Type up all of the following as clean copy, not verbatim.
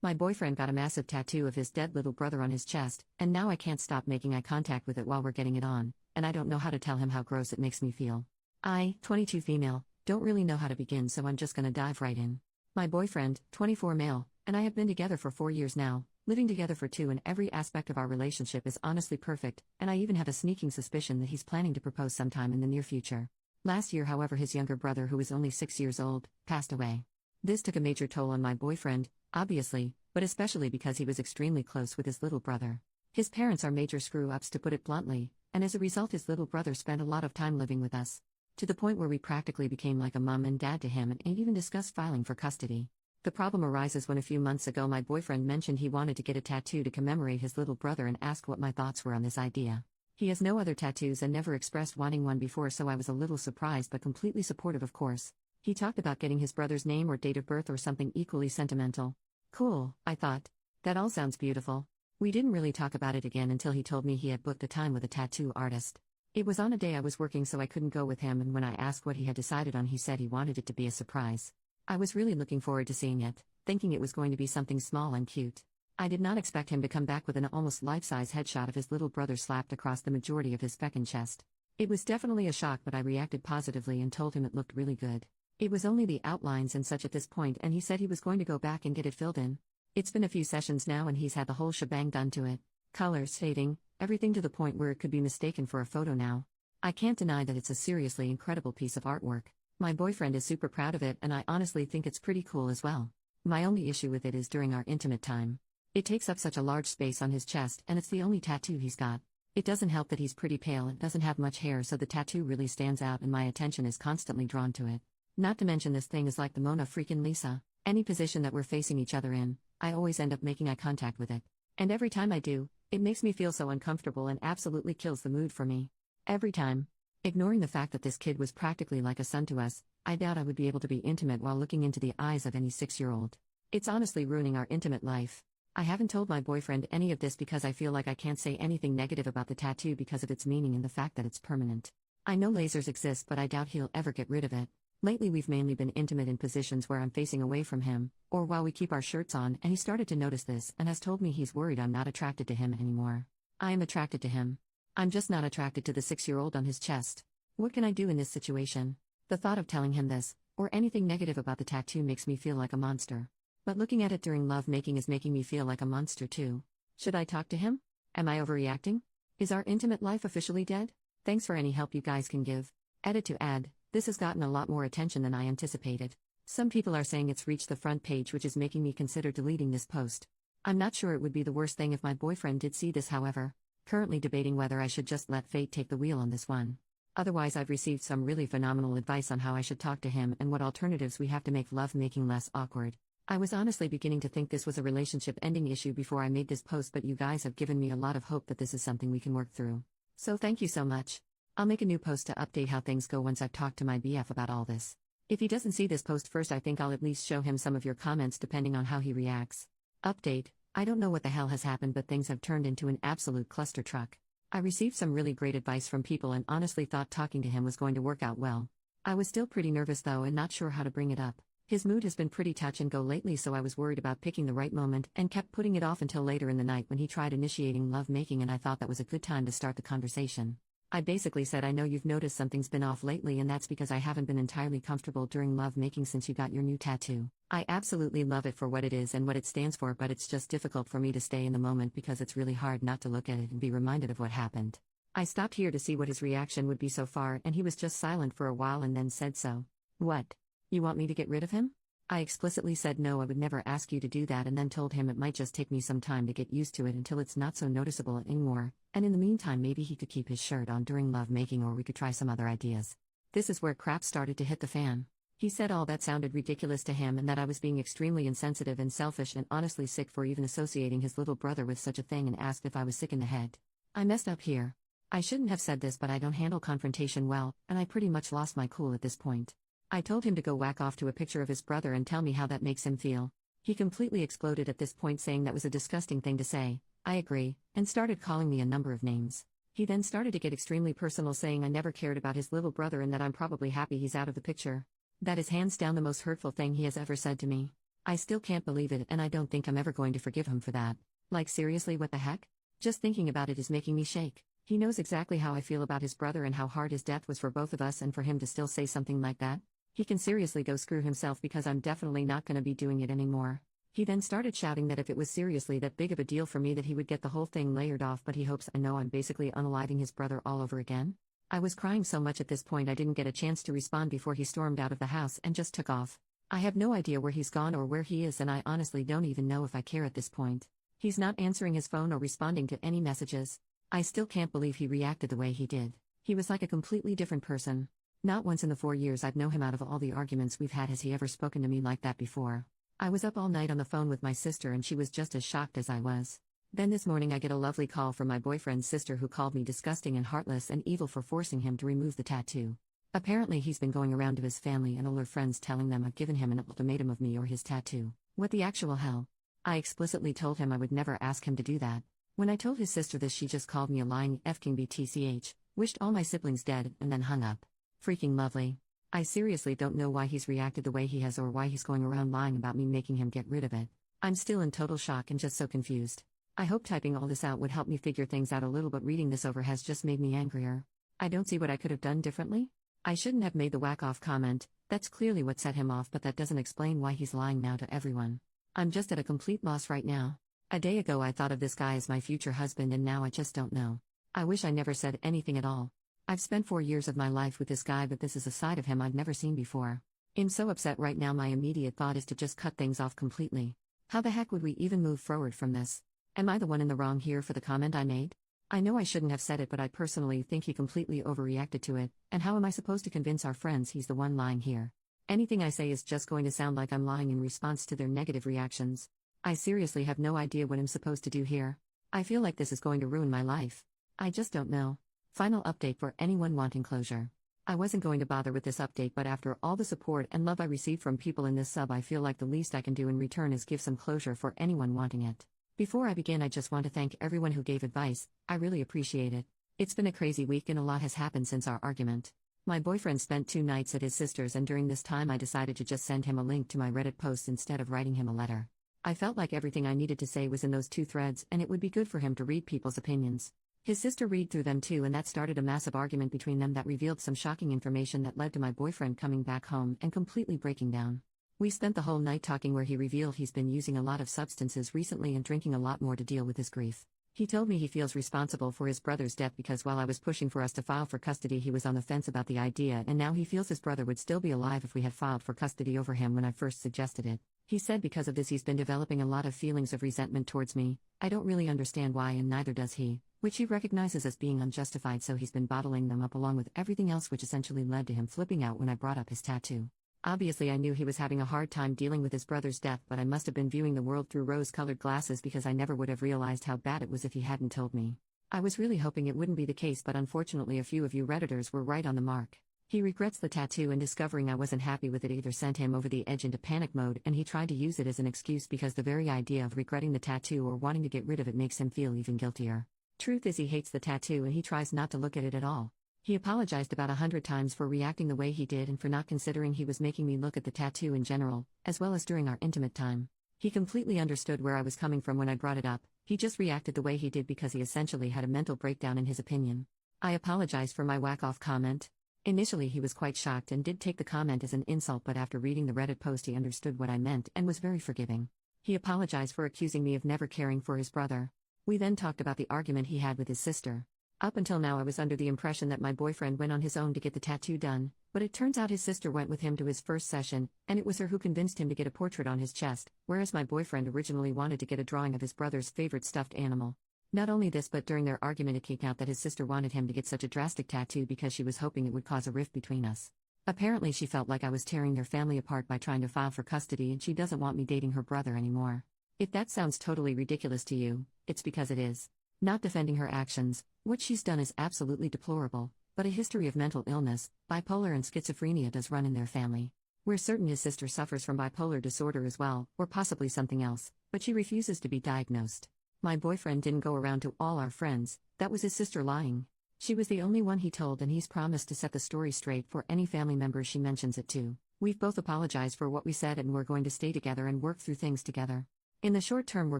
My boyfriend got a massive tattoo of his dead little brother on his chest, and now I can't stop making eye contact with it while we're getting it on, and I don't know how to tell him how gross it makes me feel. I, 22 female, don't really know how to begin, so I'm just gonna dive right in. My boyfriend, 24 male, and I have been together for 4 years now, living together for 2, and every aspect of our relationship is honestly perfect, and I even have a sneaking suspicion that he's planning to propose sometime in the near future. Last year, however, his younger brother, who is only 6 years old, passed away. This took a major toll on my boyfriend, obviously, but especially because he was extremely close with his little brother. His parents are major screw-ups, to put it bluntly, and as a result his little brother spent a lot of time living with us, to the point where we practically became like a mom and dad to him and even discussed filing for custody. The problem arises when a few months ago my boyfriend mentioned he wanted to get a tattoo to commemorate his little brother and asked what my thoughts were on this idea. He has no other tattoos and never expressed wanting one before, so I was a little surprised but completely supportive, of course. He talked about getting his brother's name or date of birth or something equally sentimental. Cool, I thought. That all sounds beautiful. We didn't really talk about it again until he told me he had booked a time with a tattoo artist. It was on a day I was working, so I couldn't go with him, and when I asked what he had decided on, he said he wanted it to be a surprise. I was really looking forward to seeing it, thinking it was going to be something small and cute. I did not expect him to come back with an almost life-size headshot of his little brother slapped across the majority of his feckin' chest. It was definitely a shock, but I reacted positively and told him it looked really good. It was only the outlines and such at this point, and he said he was going to go back and get it filled in. It's been a few sessions now and he's had the whole shebang done to it. Colors, fading, everything, to the point where it could be mistaken for a photo now. I can't deny that it's a seriously incredible piece of artwork. My boyfriend is super proud of it, and I honestly think it's pretty cool as well. My only issue with it is during our intimate time. It takes up such a large space on his chest, and it's the only tattoo he's got. It doesn't help that he's pretty pale and doesn't have much hair, so the tattoo really stands out and my attention is constantly drawn to it. Not to mention this thing is like the Mona freaking Lisa. Any position that we're facing each other in, I always end up making eye contact with it. And every time I do, it makes me feel so uncomfortable and absolutely kills the mood for me. Every time. Ignoring the fact that this kid was practically like a son to us, I doubt I would be able to be intimate while looking into the eyes of any 6-year-old. It's honestly ruining our intimate life. I haven't told my boyfriend any of this because I feel like I can't say anything negative about the tattoo because of its meaning and the fact that it's permanent. I know lasers exist, but I doubt he'll ever get rid of it. Lately we've mainly been intimate in positions where I'm facing away from him, or while we keep our shirts on, and he started to notice this and has told me he's worried I'm not attracted to him anymore. I am attracted to him. I'm just not attracted to the 6-year-old on his chest. What can I do in this situation? The thought of telling him this, or anything negative about the tattoo, makes me feel like a monster. But looking at it during love making is making me feel like a monster too. Should I talk to him? Am I overreacting? Is our intimate life officially dead? Thanks for any help you guys can give. Edit to add. This has gotten a lot more attention than I anticipated. Some people are saying it's reached the front page, which is making me consider deleting this post. I'm not sure it would be the worst thing if my boyfriend did see this, however. Currently debating whether I should just let fate take the wheel on this one. Otherwise, I've received some really phenomenal advice on how I should talk to him and what alternatives we have to make love making less awkward. I was honestly beginning to think this was a relationship ending issue before I made this post, but you guys have given me a lot of hope that this is something we can work through. So thank you so much. I'll make a new post to update how things go once I've talked to my BF about all this. If he doesn't see this post first, I think I'll at least show him some of your comments depending on how he reacts. Update: I don't know what the hell has happened, but things have turned into an absolute cluster truck. I received some really great advice from people and honestly thought talking to him was going to work out well. I was still pretty nervous though and not sure how to bring it up. His mood has been pretty touch and go lately, so I was worried about picking the right moment and kept putting it off until later in the night when he tried initiating love making, and I thought that was a good time to start the conversation. I basically said, I know you've noticed something's been off lately, and that's because I haven't been entirely comfortable during love making since you got your new tattoo. I absolutely love it for what it is and what it stands for, but it's just difficult for me to stay in the moment because it's really hard not to look at it and be reminded of what happened. I stopped here to see what his reaction would be so far, and he was just silent for a while and then said, so, what? You want me to get rid of him? I explicitly said no, I would never ask you to do that, and then told him it might just take me some time to get used to it until it's not so noticeable anymore, and in the meantime maybe he could keep his shirt on during love making, or we could try some other ideas. This is where crap started to hit the fan. He said all that sounded ridiculous to him and that I was being extremely insensitive and selfish and honestly sick for even associating his little brother with such a thing, and asked if I was sick in the head. I messed up here. I shouldn't have said this, but I don't handle confrontation well, and I pretty much lost my cool at this point. I told him to go whack off to a picture of his brother and tell me how that makes him feel. He completely exploded at this point, saying that was a disgusting thing to say. I agree, and started calling me a number of names. He then started to get extremely personal, saying I never cared about his little brother and that I'm probably happy he's out of the picture. That is hands down the most hurtful thing he has ever said to me. I still can't believe it, and I don't think I'm ever going to forgive him for that. Like, seriously, what the heck? Just thinking about it is making me shake. He knows exactly how I feel about his brother and how hard his death was for both of us, and for him to still say something like that? He can seriously go screw himself, because I'm definitely not gonna be doing it anymore. He then started shouting that if it was seriously that big of a deal for me, that he would get the whole thing layered off, but he hopes I know I'm basically unaliving his brother all over again. I was crying so much at this point I didn't get a chance to respond before he stormed out of the house and just took off. I have no idea where he's gone or where he is, and I honestly don't even know if I care at this point. He's not answering his phone or responding to any messages. I still can't believe he reacted the way he did. He was like a completely different person. Not once in the 4 years I've known him, out of all the arguments we've had, has he ever spoken to me like that before. I was up all night on the phone with my sister, and she was just as shocked as I was. Then this morning I get a lovely call from my boyfriend's sister, who called me disgusting and heartless and evil for forcing him to remove the tattoo. Apparently he's been going around to his family and older friends telling them I've given him an ultimatum of me or his tattoo. What the actual hell? I explicitly told him I would never ask him to do that. When I told his sister this, she just called me a lying f-king btch, wished all my siblings dead, and then hung up. Freaking lovely. I seriously don't know why he's reacted the way he has, or why he's going around lying about me making him get rid of it. I'm still in total shock and just so confused. I hope typing all this out would help me figure things out a little, but reading this over has just made me angrier. I don't see what I could have done differently. I shouldn't have made the whack-off comment. That's clearly what set him off, but that doesn't explain why he's lying now to everyone. I'm just at a complete loss right now. A day ago I thought of this guy as my future husband, and now I just don't know. I wish I never said anything at all. I've spent 4 years of my life with this guy, but this is a side of him I've never seen before. I'm so upset right now, my immediate thought is to just cut things off completely. How the heck would we even move forward from this? Am I the one in the wrong here for the comment I made? I know I shouldn't have said it, but I personally think he completely overreacted to it, and how am I supposed to convince our friends he's the one lying here? Anything I say is just going to sound like I'm lying in response to their negative reactions. I seriously have no idea what I'm supposed to do here. I feel like this is going to ruin my life. I just don't know. Final update for anyone wanting closure. I wasn't going to bother with this update, but after all the support and love I received from people in this sub, I feel like the least I can do in return is give some closure for anyone wanting it. Before I begin, I just want to thank everyone who gave advice. I really appreciate it. It's been a crazy week and a lot has happened since our argument. My boyfriend spent 2 nights at his sister's, and during this time I decided to just send him a link to my Reddit post instead of writing him a letter. I felt like everything I needed to say was in those 2 threads, and it would be good for him to read people's opinions. His sister read through them too, and that started a massive argument between them that revealed some shocking information that led to my boyfriend coming back home and completely breaking down. We spent the whole night talking, where he revealed he's been using a lot of substances recently and drinking a lot more to deal with his grief. He told me he feels responsible for his brother's death because while I was pushing for us to file for custody, he was on the fence about the idea, and now he feels his brother would still be alive if we had filed for custody over him when I first suggested it. He said because of this he's been developing a lot of feelings of resentment towards me. I don't really understand why, and neither does he, which he recognizes as being unjustified, so he's been bottling them up along with everything else, which essentially led to him flipping out when I brought up his tattoo. Obviously I knew he was having a hard time dealing with his brother's death, but I must have been viewing the world through rose-colored glasses, because I never would have realized how bad it was if he hadn't told me. I was really hoping it wouldn't be the case, but unfortunately a few of you Redditors were right on the mark. He regrets the tattoo, and discovering I wasn't happy with it either sent him over the edge into panic mode, and he tried to use it as an excuse because the very idea of regretting the tattoo or wanting to get rid of it makes him feel even guiltier. Truth is, he hates the tattoo and he tries not to look at it at all. He apologized about 100 times for reacting the way he did and for not considering he was making me look at the tattoo in general, as well as during our intimate time. He completely understood where I was coming from when I brought it up. He just reacted the way he did because he essentially had a mental breakdown in his opinion. I apologize for my whack-off comment. Initially he was quite shocked and did take the comment as an insult, but after reading the Reddit post he understood what I meant and was very forgiving. He apologized for accusing me of never caring for his brother. We then talked about the argument he had with his sister. Up until now I was under the impression that my boyfriend went on his own to get the tattoo done, but it turns out his sister went with him to his first session, and it was her who convinced him to get a portrait on his chest, whereas my boyfriend originally wanted to get a drawing of his brother's favorite stuffed animal. Not only this, but during their argument it came out that his sister wanted him to get such a drastic tattoo because she was hoping it would cause a rift between us. Apparently she felt like I was tearing their family apart by trying to file for custody, and she doesn't want me dating her brother anymore. If that sounds totally ridiculous to you, it's because it is. Not defending her actions, what she's done is absolutely deplorable, but a history of mental illness, bipolar and schizophrenia does run in their family. We're certain his sister suffers from bipolar disorder as well, or possibly something else, but she refuses to be diagnosed. My boyfriend didn't go around to all our friends, that was his sister lying. She was the only one he told, and he's promised to set the story straight for any family members she mentions it to. We've both apologized for what we said and we're going to stay together and work through things together. In the short term, we're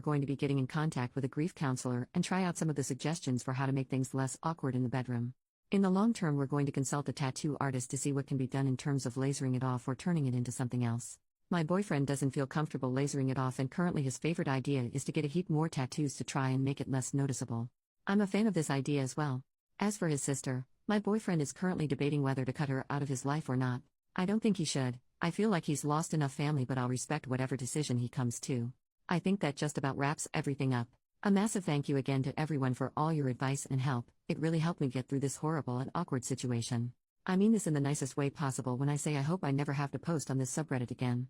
going to be getting in contact with a grief counselor and try out some of the suggestions for how to make things less awkward in the bedroom. In the long term, we're going to consult a tattoo artist to see what can be done in terms of lasering it off or turning it into something else. My boyfriend doesn't feel comfortable lasering it off, and currently his favorite idea is to get a heap more tattoos to try and make it less noticeable. I'm a fan of this idea as well. As for his sister, my boyfriend is currently debating whether to cut her out of his life or not. I don't think he should. I feel like he's lost enough family, but I'll respect whatever decision he comes to. I think that just about wraps everything up. A massive thank you again to everyone for all your advice and help. It really helped me get through this horrible and awkward situation. I mean this in the nicest way possible when I say I hope I never have to post on this subreddit again.